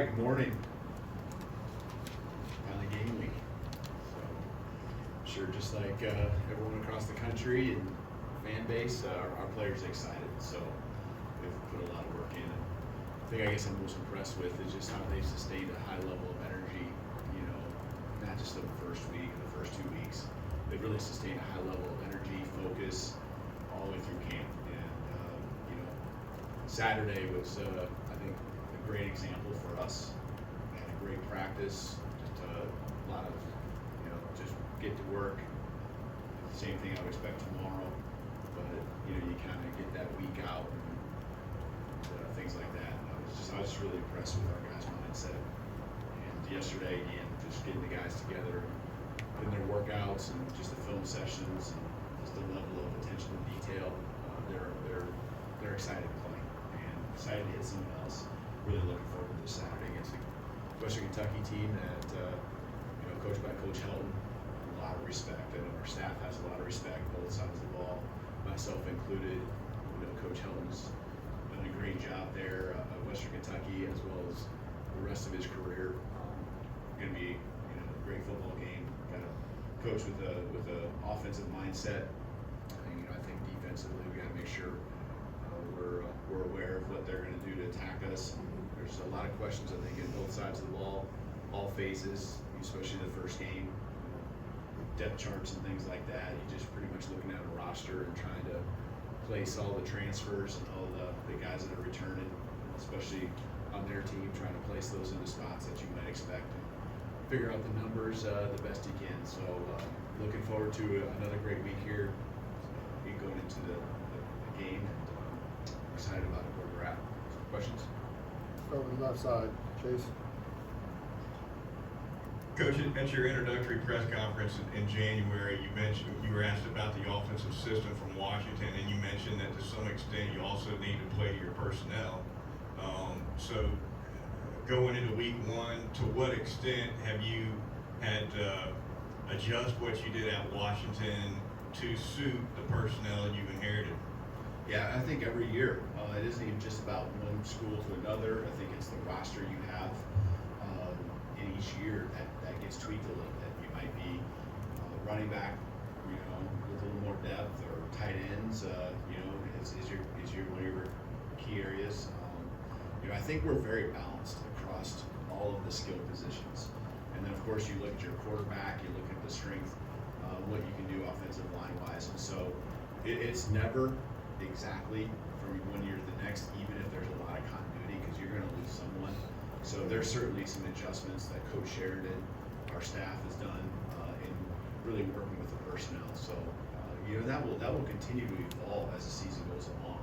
right, good morning. Finally game week. So, I'm sure just like everyone across the country and fan base, our players are excited. So, they've put a lot of work in. And the thing I guess I'm most impressed with is just how they've sustained a high level of energy, not just in the first week or the first 2 weeks. They've really sustained a high level of energy, focus, all the way through camp. And, Saturday was, I think, a great example for us. We had a great practice, just a lot of, just get to work. Same thing I would expect tomorrow, but you kind of get that week out and things like that. And I was just really impressed with our guys' mindset. And yesterday, again, just getting the guys together, in their workouts and just the film sessions and just the level of attention to detail, they're excited to play and excited to hit someone else. Really looking forward to this Saturday against the Western Kentucky team that coached by Coach Helton. A lot of respect. I know our staff has a lot of respect, both sides of the ball, myself included. Coach Helton's done a great job there at Western Kentucky as well as the rest of his career. Going to be a great football game. Got to coach with a offensive mindset. And, I think defensively we got to make sure we're aware of what they're going to do to attack us. There's a lot of questions I think in both sides of the ball, all phases, especially the first game. Depth charts and things like that. You're just pretty much looking at a roster and trying to place all the transfers and all the guys that are returning, especially on their team, trying to place those in the spots that you might expect. Figure out the numbers the best you can. So looking forward to another great week here. Going into the game. Excited about where we're at. Questions? Start with the left side, Chase. Coach, at your introductory press conference in January, you mentioned you were asked about the offensive system from Washington, and you mentioned that to some extent you also need to play to your personnel. So going into week one, to what extent have you had to adjust what you did at Washington to suit the personnel you've inherited? Yeah, I think every year, it isn't even just about one school to another. I think it's the roster you have in each year that gets tweaked a little bit. You might be running back, with a little more depth, or tight ends, is your one of your key areas. I think we're very balanced across all of the skill positions. And then, of course, you look at your quarterback, you look at the strength, what you can do offensive line-wise. And so it's never exactly from one year to the next, even if there's a lot of continuity, because you're going to lose someone. So there's certainly some adjustments that Coach Sheridan, our staff, has done in really working with the personnel. So that will continue to evolve as the season goes along.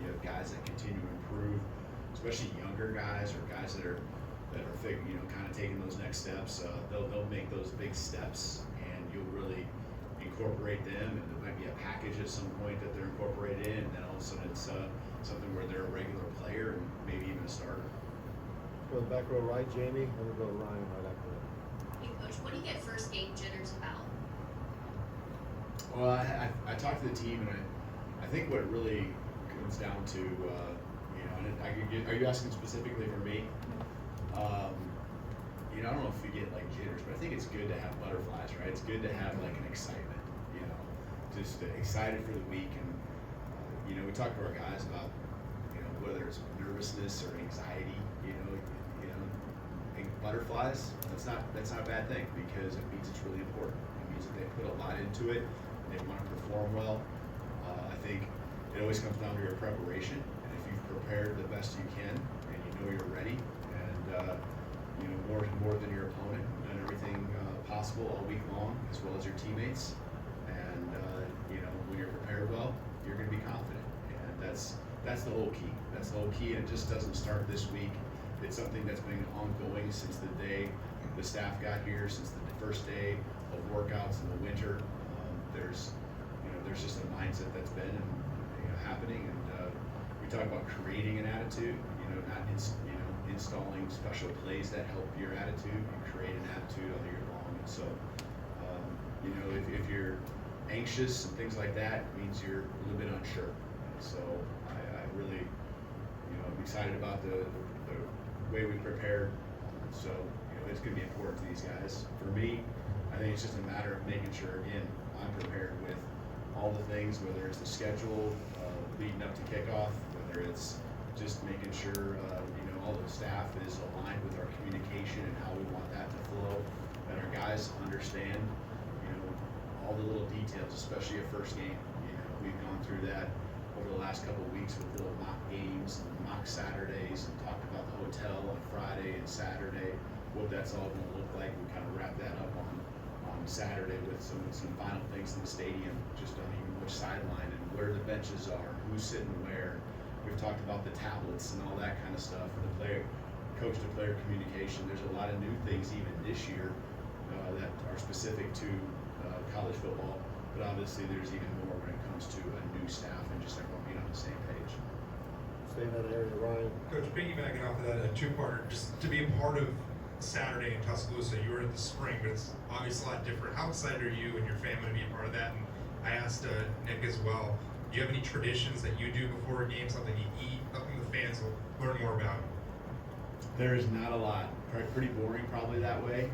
You have guys that continue to improve, especially younger guys or guys that are kind of taking those next steps. They'll make those big steps, and you'll really incorporate them, and there might be a package at some point that they're incorporated in, and then all of a sudden it's something where they're a regular player and maybe even a starter. Go to the back row right, Jamie, and we'll go to Ryan right after that. Hey, Coach, what do you get first game jitters about? Well, I talked to the team, and I think what it really comes down to, are you asking specifically for me? I don't know if you get like jitters, but I think it's good to have butterflies, right? It's good to have like an excitement, just excited for the week. And, we talk to our guys about, whether it's nervousness or anxiety, and butterflies, that's not a bad thing, because it means it's really important. It means that they put a lot into it, and they want to perform well. I think it always comes down to your preparation, and if you've prepared the best you can, and you're ready, and more than your opponent, done everything possible all week long, as well as your teammates, and when you're prepared well, you're going to be confident, and that's the whole key. That's the whole key, and it just doesn't start this week. It's something that's been ongoing since the day the staff got here, since the first day of workouts in the winter. There's just a mindset that's been happening, and we talk about creating an attitude. Not installing special plays that help your attitude. You create an attitude all year long, and so if you're anxious and things like that, it means you're a little bit unsure. And so I really, I'm excited about the way we prepared. So, it's gonna be important to these guys. For me, I think it's just a matter of making sure, again, I'm prepared with all the things, whether it's the schedule, leading up to kickoff, whether it's just making sure, all the staff is aligned with our communication and how we want that to flow, that our guys understand, all the little details, especially a first game. We've gone through that over the last couple of weeks with little mock games, and mock Saturdays, and talked about the hotel on Friday and Saturday, what that's all gonna look like. We kind of wrap that up on Saturday with some final things in the stadium, just on even which sideline and where the benches are, who's sitting where. We've talked about the tablets and all that kind of stuff, the coach-to-player communication. There's a lot of new things even this year that are specific to college football, but obviously there's even more when it comes to a new staff and just everyone being on the same page. Stay in that area, Ryan. Coach, piggybacking off of that, a two-parter, just to be a part of Saturday in Tuscaloosa. You were in the spring, but it's obviously a lot different. How excited are you and your family to be a part of that? And I asked Nick as well, do you have any traditions that you do before a game, something you eat, something the fans will learn more about? There is not a lot. Pretty boring, probably that way.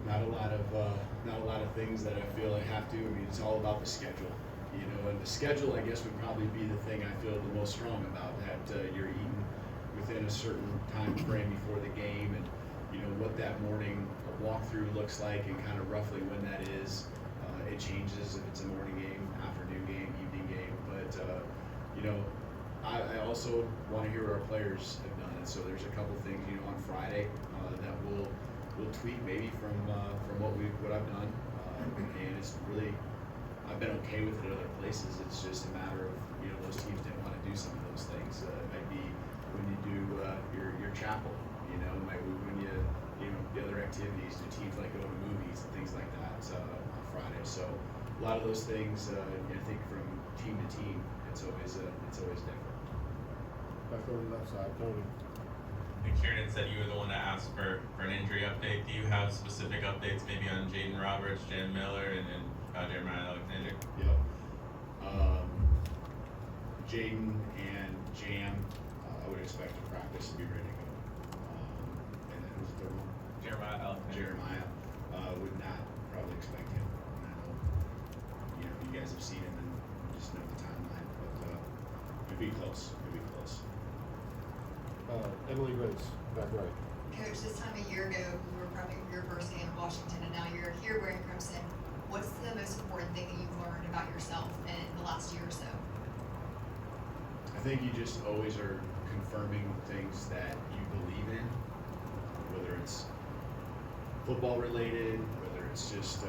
Not a lot of things that I feel I have to. I mean, it's all about the schedule, And the schedule, I guess, would probably be the thing I feel the most strong about. That you're eating within a certain time frame before the game, and what that morning walkthrough looks like, and kind of roughly when that is. It changes if it's a morning game, afternoon game, evening game, but I also want to hear what our players have done, and so there's a couple things on Friday that we'll tweak maybe from what I've done, and it's really, I've been okay with it at other places. It's just a matter of those teams didn't want to do some of those things. It might be when you do your chapel, it might be when you the other activities. Do teams like go to movies and things like that on Friday? So a lot of those things, I think from team to team, it's always different. Back over to the left side, Tony. And Kieran said you were the one that asked for an injury update. Do you have specific updates maybe on Jaden Roberts, Jan Miller, and Jeremiah Alexander? Yep. Jaden and Jam, I would expect to practice and be ready to go. And then who's the third one? Jeremiah Alexander. Jeremiah, would not probably expect him. And I know, you guys have seen him and just know the timeline, but it'd be close. Emily Grace, back right. Coach, this time a year ago, you were probably your first game in Washington, and now you're here wearing crimson. What's the most important thing that you've learned about yourself in the last year or so? I think you just always are confirming things that you believe in, whether it's football related, whether it's just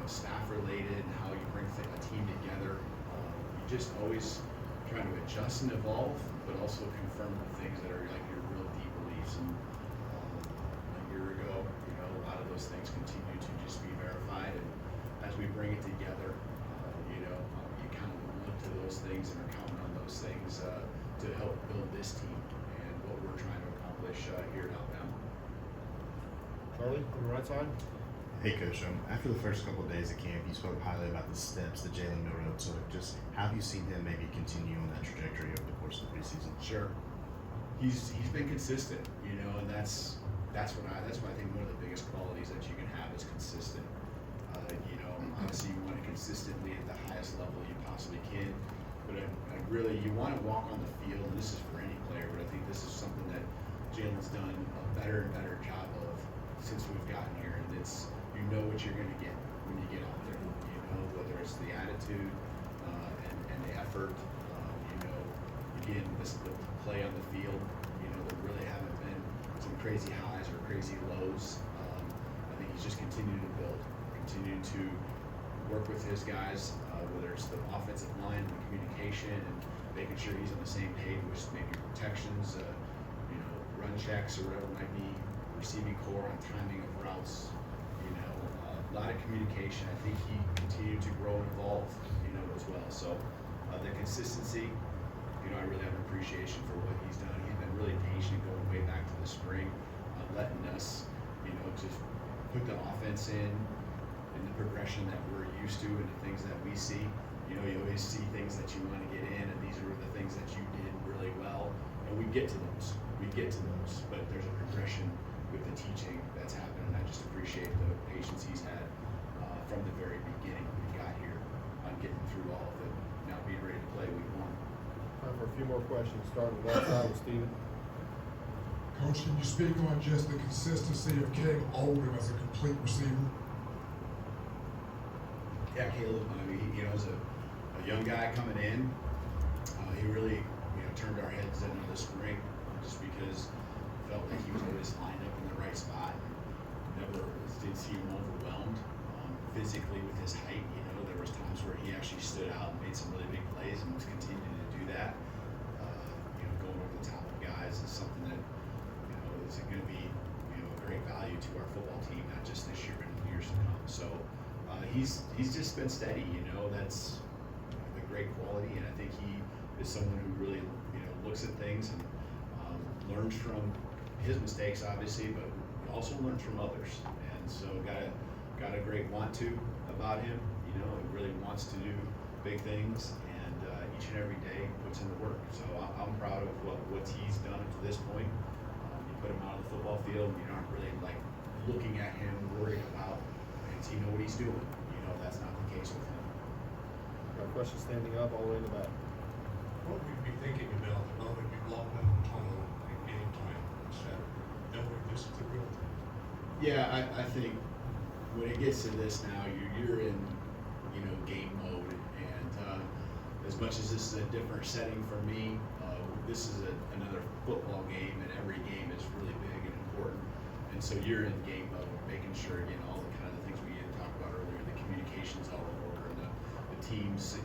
staff related, and how you bring a team together. You just always trying to adjust and evolve, but also confirm the things that are like your real deep beliefs. And a year ago, a lot of those things continue to just be verified. And as we bring it together, you kind of look to those things and are counting on those things to help build this team and what we're trying to accomplish here at Alabama. Charlie, on the right side. Hey Coach, after the first couple of days of camp, you spoke highly about the steps that Jalen Milroe took. Just how have you seen him maybe continue on that trajectory over the course of the preseason? Sure, he's been consistent, and that's what I think one of the biggest qualities that you can have is consistent. Obviously you want it consistently at the highest level you possibly can, but I really you want to walk on the field, and this is for any player, but I think this is something that Jalen's done a better and better job of since we've gotten here, and it's what you're going to get when you get out there. Whether it's the attitude and the effort. Again, the play on the field. There really haven't been some crazy highs or crazy lows. I think he's just continued to build, continued to work with his guys, whether it's the offensive line and the communication and making sure he's on the same page with maybe protections, run checks or whatever it might be, receiving core on timing of routes. A lot of communication. I think he continued to grow and evolve, as well. So the consistency, I really have an appreciation for what he's done. He's been really patient going way back to the spring, letting us, just put the offense in the progression that we're used to and the things that we see. You always see things that you want to get in, and these are the things that you did really well, and we get to those. we get to those, but there's a progression with the teaching that's happened, and I just appreciate the patience he's had from the very beginning when he got here on getting through all of it. Now being ready to play week 1. Time for a few more questions, starting with that side with Steven. Coach, can you speak on just the consistency of Caleb Oldham as a complete receiver? Yeah, Caleb, I mean, as a young guy coming in, he really, turned our heads into the spring just because it felt like he was always lined up in the right spot. Never did see him overwhelmed physically with his height. There was times where he actually stood out and made some really big plays and was continuing to do that. Going over the top of guys is something that, is going to be, a great value to our football team, not just this year, but in the years to come. So he's just been steady, that's the great quality, and I think he is someone who really, looks at things and learns from his mistakes, obviously, but also learns from others. And so got a great want to about him. He really wants to do big things, and each and every day puts in the work. So I'm proud of what he's done up to this point. You put him out on the football field, and you aren't really like looking at him, worried about, does he know what he's doing? That's not the case with him. Got a question standing up all the way in the back. What would you be thinking about the moment you locked that tunnel in game time on Saturday, knowing this is the real thing? Yeah, I think when it gets to this now, you're in, game mode, and as much as this is a different setting for me, this is another football game, and every game is really big and important. And so you're in game mode, making sure, all the kind of things we had talked about earlier, the communication's all in order, and the teams,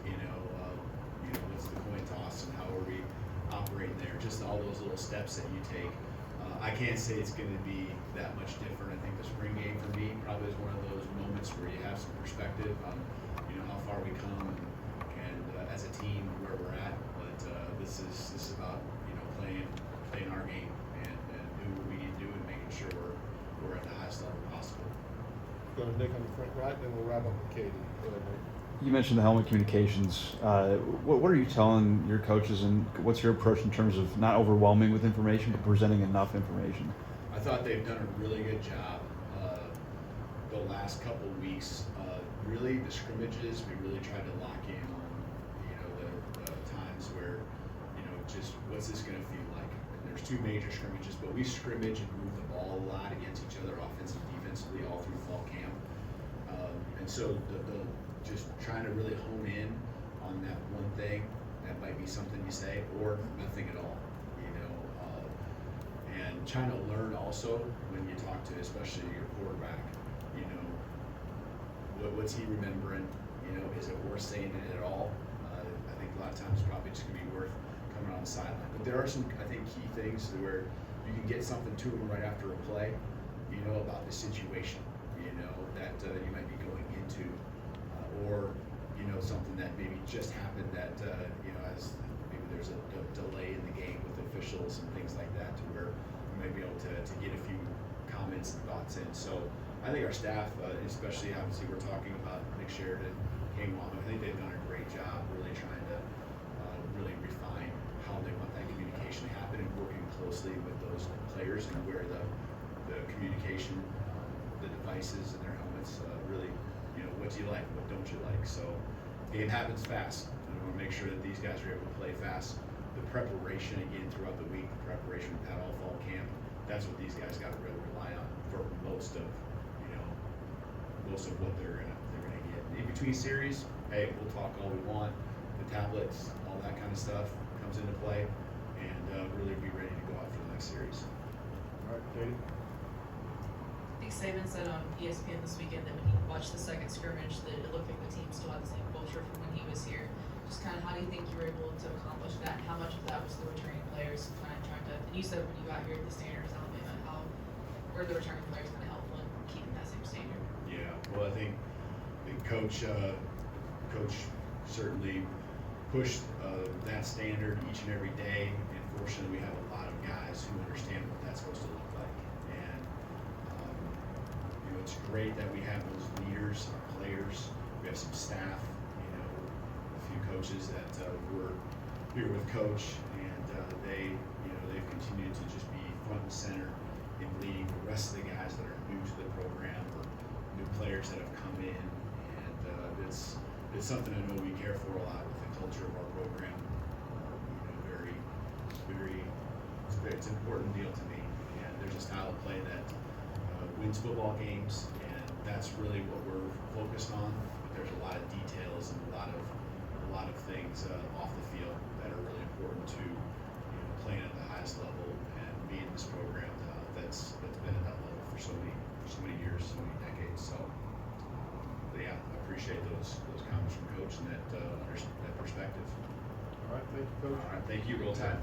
what's the coin toss and how are we operating there, just all those little steps that you take. I can't say it's going to be that much different. I think the spring game for me probably is one of those moments where you have some perspective on, how far we come and as a team where we're at. But this is about playing our game and doing what we need to do and making sure we're at the highest level possible. Go to Nick on the front right, then we'll wrap up with Katie. Go ahead, Nick. You mentioned the helmet communications. What are you telling your coaches, and what's your approach in terms of not overwhelming with information, but presenting enough information? I thought they've done a really good job the last couple of weeks. Really, the scrimmages, we really tried to lock in on, the times where, just what's this going to feel like. And there's 2 major scrimmages, but we scrimmage and move the ball a lot against each other, offensively, defensively, all through fall camp. And so the just trying to really hone in on that one thing that might be something you say or nothing at all, and trying to learn also when you talk to especially your quarterback, what's he remembering, is it worth saying it at all? I think a lot of times it's probably just gonna be worth coming on the sideline, but there are some, I think, key things where you can get something to him right after a play, about the situation, that you might be going into, or something that maybe just happened that as maybe there's a delay in the game with officials and things like that, to where you might be able to get a few comments and thoughts in. So I think our staff, especially obviously we're talking about Nick Sheridan, King Wong, I think they've done a great job really trying to really refine how they want that communication to happen and working closely with those players and where the communication, the devices and their helmets really, what do you like, what don't you like. So the game happens fast. We want to make sure that these guys are able to play fast. The preparation again throughout the week, the preparation we've had all fall camp, that's what these guys got to really rely on for most of what they're gonna get. In between series, hey, we'll talk all we want. The tablets, all that kind of stuff comes into play, and really be ready to go out for the next series. All right, Katie. Nick Saban said on ESPN this weekend that when he watched the second scrimmage that it looked like the team still had the same culture from when he was here. Just kind of how do you think you were able to accomplish that? And how much of that was the returning players kind of trying to, and you said when you got here at the Standards, Alabama, how were the returning players kind of helpful in keeping that same standard? Yeah, well, I think coach certainly pushed that standard each and every day, and fortunately we have a lot of guys who understand what that's supposed to look like. And it's great that we have those leaders, our players. We have some staff, a few coaches that were here with coach, and they've continue to just be front and center in leading the rest of the guys that are new to the program or new players that have come in. And it's something I know we care for a lot with the culture of our program. It's an important deal to me. And there's a style of play that wins football games, and that's really what we're focused on. But there's a lot of details and a lot of things off the field that are really important to playing at the highest level and being in this program that's been at that level for so many years, so many decades. So, but yeah, I appreciate those comments from Coach and that perspective. All right, thank you, Coach. All right, thank you. Roll Tide.